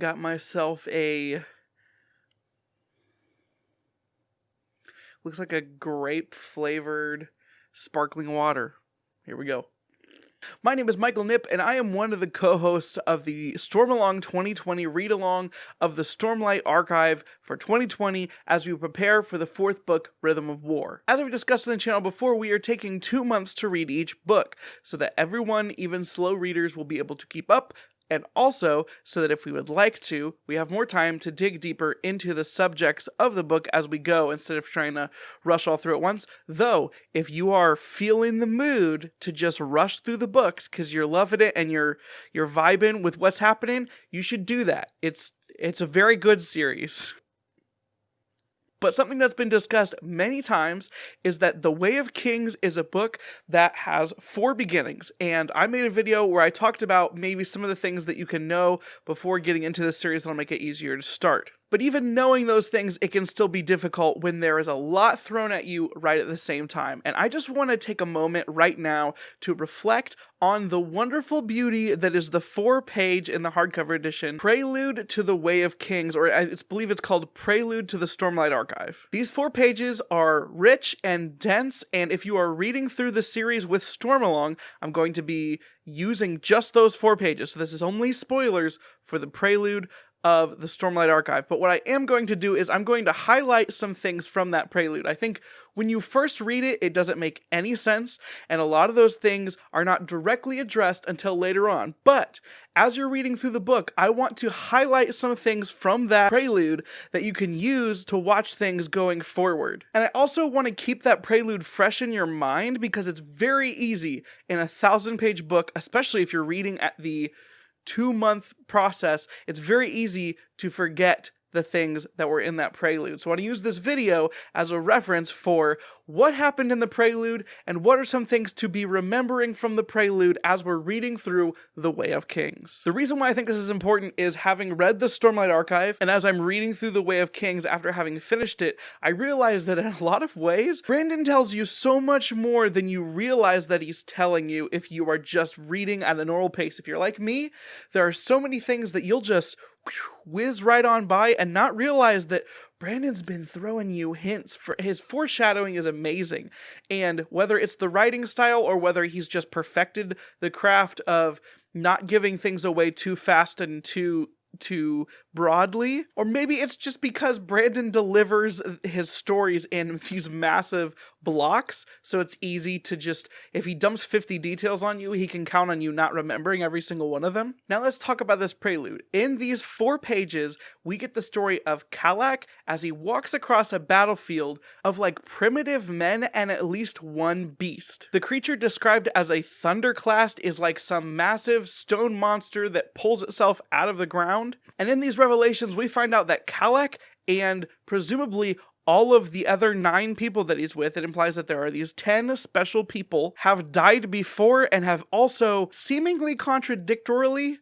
Got myself a, looks like a grape flavored sparkling water. Here we go. My name is Michael Knipp, and I am one of the co-hosts of the Stormalong 2020 read-along of the Stormlight Archive for 2020 as we prepare for the fourth book, Rhythm of War. As we've discussed on the channel before, we are taking 2 months to read each book, so that everyone, even slow readers, will be able to keep up, and also so that if we would like to, we have more time to dig deeper into the subjects of the book as we go instead of trying to rush all through at once. Though, if you are feeling the mood to just rush through the books because you're loving it and you're vibing with what's happening, you should do that. It's a very good series. But something that's been discussed many times is that The Way of Kings is a book that has 4 beginnings. And I made a video where I talked about maybe some of the things that you can know before getting into this series that'll make it easier to start. But even knowing those things, it can still be difficult when there is a lot thrown at you right at the same time. And I just want to take a moment right now to reflect on the wonderful beauty that is the 4-page in the hardcover edition, Prelude to the Way of Kings, or I believe it's called Prelude to the Stormlight Archive. These 4 pages are rich and dense, and if you are reading through the series with Stormalong, I'm going to be using just those 4 pages. So this is only spoilers for the Prelude of the Stormlight Archive. But what I am going to do is I'm going to highlight some things from that prelude. I think when you first read it, it doesn't make any sense, and a lot of those things are not directly addressed until later on. But as you're reading through the book, I want to highlight some things from that prelude that you can use to watch things going forward. And I also want to keep that prelude fresh in your mind because it's very easy in a 1,000-page book, especially if you're reading at the 2-month process, it's very easy to forget the things that were in that prelude. So I want to use this video as a reference for what happened in the prelude and what are some things to be remembering from the prelude as we're reading through The Way of Kings. The reason why I think this is important is having read the Stormlight Archive, and as I'm reading through The Way of Kings after having finished it, I realize that in a lot of ways, Brandon tells you so much more than you realize that he's telling you if you are just reading at a normal pace. If you're like me, there are so many things that you'll just whiz right on by and not realize that Brandon's been throwing you hints. For his foreshadowing is amazing, and whether it's the writing style or whether he's just perfected the craft of not giving things away too fast and too broadly, or maybe it's just because Brandon delivers his stories in these massive blocks, so it's easy to just, if he dumps 50 details on you, he can count on you not remembering every single one of them. Now let's talk about this prelude. In these 4 pages, we get the story of Kalak as he walks across a battlefield of like primitive men and at least one beast. The creature described as a thunderclast is like some massive stone monster that pulls itself out of the ground. And in these revelations, we find out that Kalak and presumably all of the other 9 people that he's with, it implies that there are these 10 special people, have died before and have also seemingly contradictorily,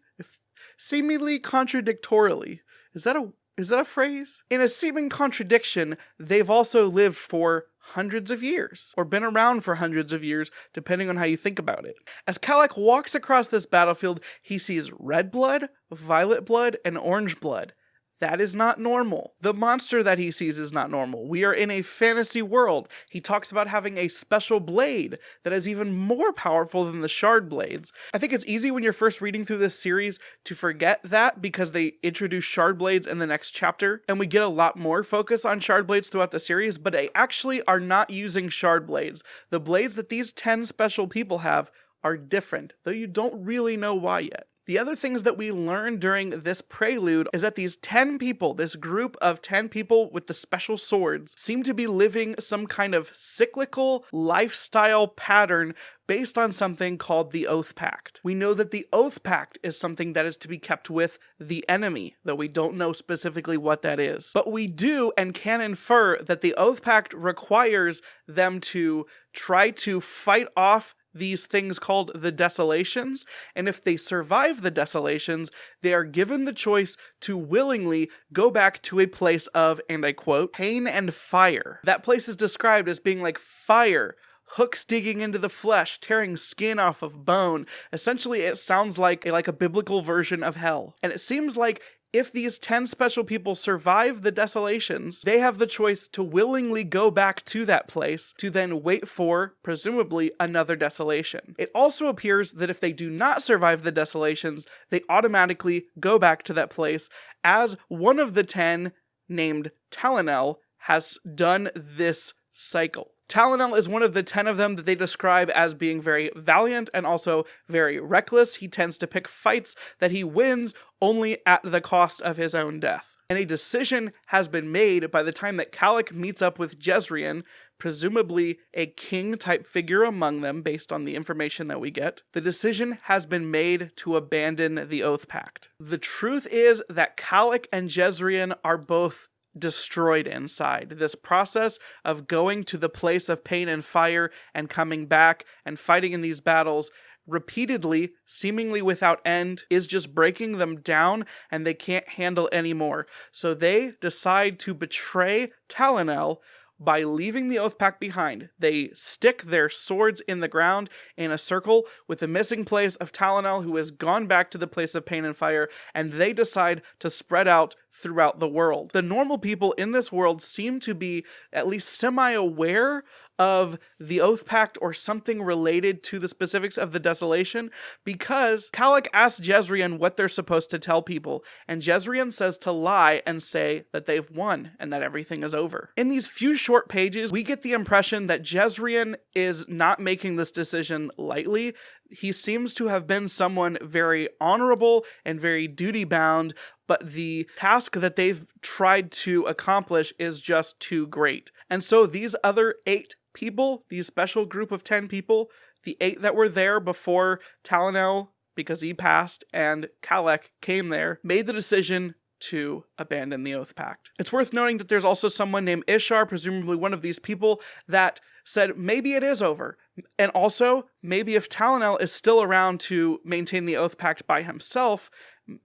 is that a phrase? In a seeming contradiction, they've also lived for hundreds of years, or been around for hundreds of years, depending on how you think about it. As Kalak walks across this battlefield, he sees red blood, violet blood, and orange blood. That is not normal. The monster that he sees is not normal. We are in a fantasy world. He talks about having a special blade that is even more powerful than the shard blades. I think it's easy when you're first reading through this series to forget that because they introduce shard blades in the next chapter, and we get a lot more focus on shard blades throughout the series, but they actually are not using shard blades. The blades that these 10 special people have are different, though you don't really know why yet. The other things that we learn during this prelude is that these 10 people, this group of 10 people with the special swords, seem to be living some kind of cyclical lifestyle pattern based on something called the Oath Pact. We know that the Oath Pact is something that is to be kept with the enemy, though we don't know specifically what that is. But we do and can infer that the Oath Pact requires them to try to fight off these things called the Desolations, and if they survive the Desolations, they are given the choice to willingly go back to a place of, and I quote, pain and fire. That place is described as being like fire, hooks digging into the flesh, tearing skin off of bone. Essentially, it sounds like a biblical version of hell. And it seems like If these 10 special people survive the desolations, they have the choice to willingly go back to that place to then wait for, presumably, another desolation. It also appears that if they do not survive the desolations, they automatically go back to that place, as one of the 10, named Talonel, has done this cycle. Talonel is one of the 10 of them that they describe as being very valiant and also very reckless. He tends to pick fights that he wins only at the cost of his own death. And a decision has been made by the time that Kalik meets up with Jezrien, presumably a king-type figure among them based on the information that we get. The decision has been made to abandon the Oath Pact. The truth is that Kalik and Jezrien are both destroyed inside. This process of going to the place of pain and fire and coming back and fighting in these battles repeatedly, seemingly without end, is just breaking them down, and they can't handle anymore. So they decide to betray Talonel by leaving the Oath Pact behind. They stick their swords in the ground in a circle with the missing place of Talonel, who has gone back to the place of pain and fire, and they decide to spread out throughout the world. The normal people in this world seem to be at least semi-aware of the Oath Pact or something related to the specifics of the desolation, because Kalik asks Jezrien what they're supposed to tell people, and Jezrien says to lie and say that they've won and that everything is over. In these few short pages, we get the impression that Jezrien is not making this decision lightly. He seems to have been someone very honorable and very duty-bound, but the task that they've tried to accomplish is just too great. And so these other 8 people, these special group of 10 people, the 8 that were there before Talonel, because he passed, and Kalik came there, made the decision to abandon the Oath Pact. It's worth noting that there's also someone named Ishar, presumably one of these people, that said maybe it is over. And also, maybe if Talonel is still around to maintain the Oath Pact by himself,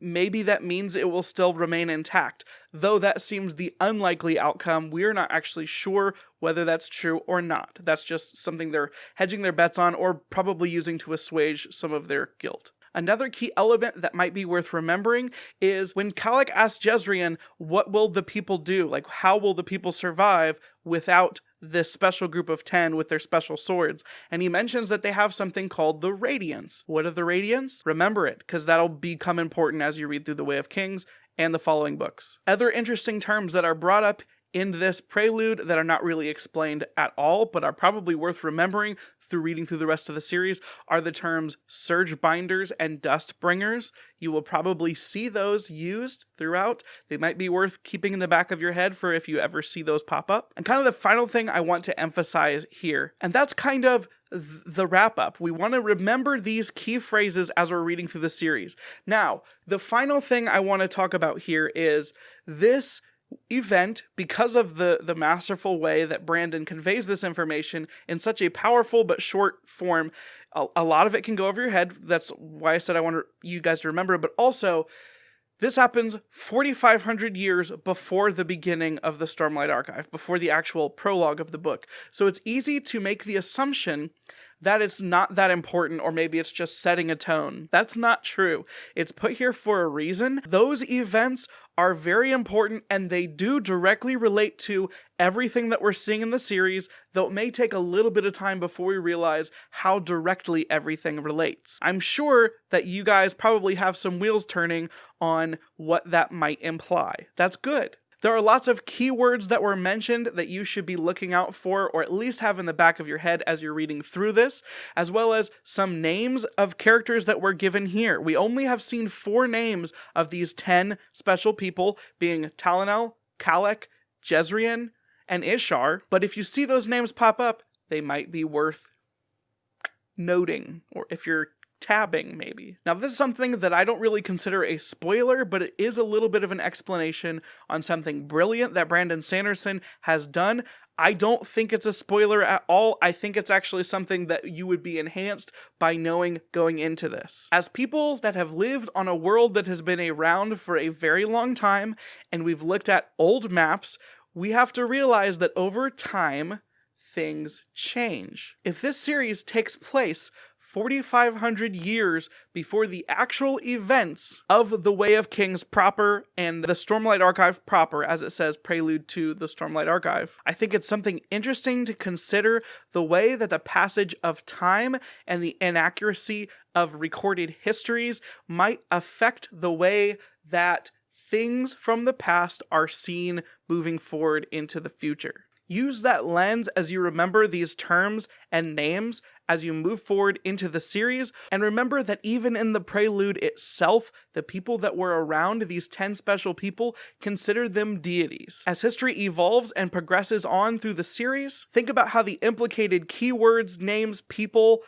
maybe that means it will still remain intact. Though that seems the unlikely outcome, we're not actually sure whether that's true or not. That's just something they're hedging their bets on, or probably using to assuage some of their guilt. Another key element that might be worth remembering is when Kalik asks Jezrien, what will the people do? Like, how will the people survive without this special group of 10 with their special swords? And he mentions that they have something called the Radiance. What are the Radiance? Remember it, because that'll become important as you read through The Way of Kings and the following books. Other interesting terms that are brought up in this prelude that are not really explained at all, but are probably worth remembering through reading through the rest of the series, are the terms Surge Binders and Dust Bringers. You will probably see those used throughout. They might be worth keeping in the back of your head for if you ever see those pop up. And kind of the final thing I want to emphasize here, and that's kind of the wrap-up. We want to remember these key phrases as we're reading through the series. Now, the final thing I want to talk about here is this event, because of the masterful way that Brandon conveys this information in such a powerful but short form. A lot of it can go over your head. That's why I said I want you guys to remember, but also this happens 4,500 years before the beginning of the Stormlight Archive, before the actual prologue of the book. So it's easy to make the assumption that it's not that important, or maybe it's just setting a tone. That's not true. It's put here for a reason. Those events are very important, and they do directly relate to everything that we're seeing in the series, though it may take a little bit of time before we realize how directly everything relates. I'm sure that you guys probably have some wheels turning on what that might imply. That's good. There are lots of keywords that were mentioned that you should be looking out for, or at least have in the back of your head as you're reading through this, as well as some names of characters that were given here. We only have seen 4 names of these 10 special people, being Talonel, Kalik, Jezrien, and Ishar, but if you see those names pop up, they might be worth noting, or if you're tabbing, maybe. Now, this is something that I don't really consider a spoiler, but it is a little bit of an explanation on something brilliant that Brandon Sanderson has done. I don't think it's a spoiler at all. I think it's actually something that you would be enhanced by knowing going into this. As people that have lived on a world that has been around for a very long time, and we've looked at old maps, we have to realize that over time, things change. If this series takes place 4,500 years before the actual events of the Way of Kings proper and the Stormlight Archive proper, as it says, prelude to the Stormlight Archive. I think it's something interesting to consider the way that the passage of time and the inaccuracy of recorded histories might affect the way that things from the past are seen moving forward into the future. Use that lens as you remember these terms and names as you move forward into the series, and remember that even in the prelude itself, the people that were around these 10 special people considered them deities. As history evolves and progresses on through the series, think about how the implicated keywords, names, people,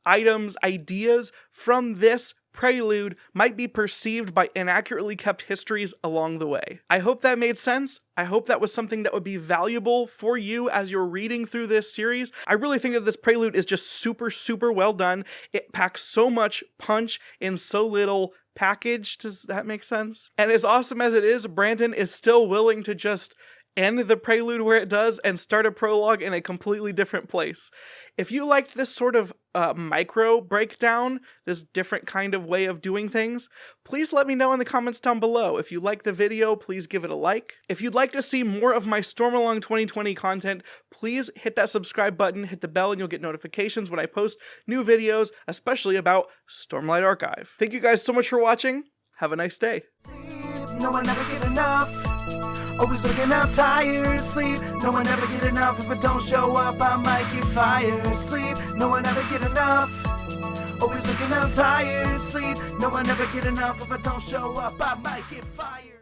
items, ideas from this prelude might be perceived by inaccurately kept histories along the way. I hope that made sense. I hope that was something that would be valuable for you as you're reading through this series. I really think that this prelude is just super, super well done. It packs so much punch in so little package. Does that make sense? And as awesome as it is, Brandon is still willing to just end the prelude where it does and start a prologue in a completely different place. If you liked this sort of micro breakdown, this different kind of way of doing things, please let me know in the comments down below. If you like the video, please give it a like. If you'd like to see more of my Stormalong 2020 content, please hit that subscribe button, hit the bell, and you'll get notifications when I post new videos, especially about Stormlight Archive. Thank you guys so much for watching. Have a nice day. No, I never get enough. Always looking out, tired, sleep. No, I never get enough. If I don't show up, I might get fired. Sleep. No, I never get enough. Always looking out, tired, sleep. No, I never get enough. If I don't show up, I might get fired.